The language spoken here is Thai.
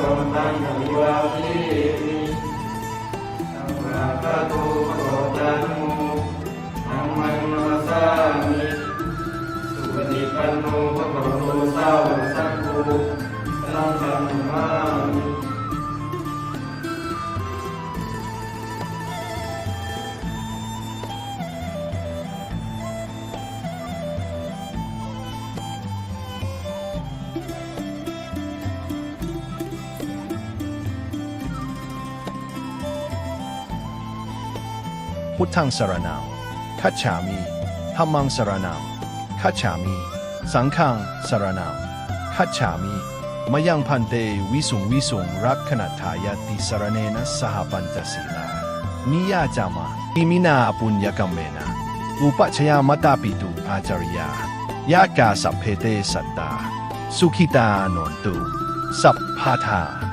วันตังอภิวาเทมิสัพพะคาโตภะคะวะตาธัมโมธัมมังนัมสสามิสุปฏิปันโนภะคะวะโตสาวกสังโฆสังฆังนามามิ พุทธังสรณังคัจฉามิธัมมังสรณังคัจฉามิสังฆังสรณังคัจฉามิมะยังพันเตวิสุงวิสุงรักขณทายาติสรเนนะสหปัญจศีลานิยาจามาอิมินาอปุญญกัมเมนะอุปัชยามตาปิตุอาจาริยายากาสัพเพเตสัตตาสุขิตานนตุสัพพาทา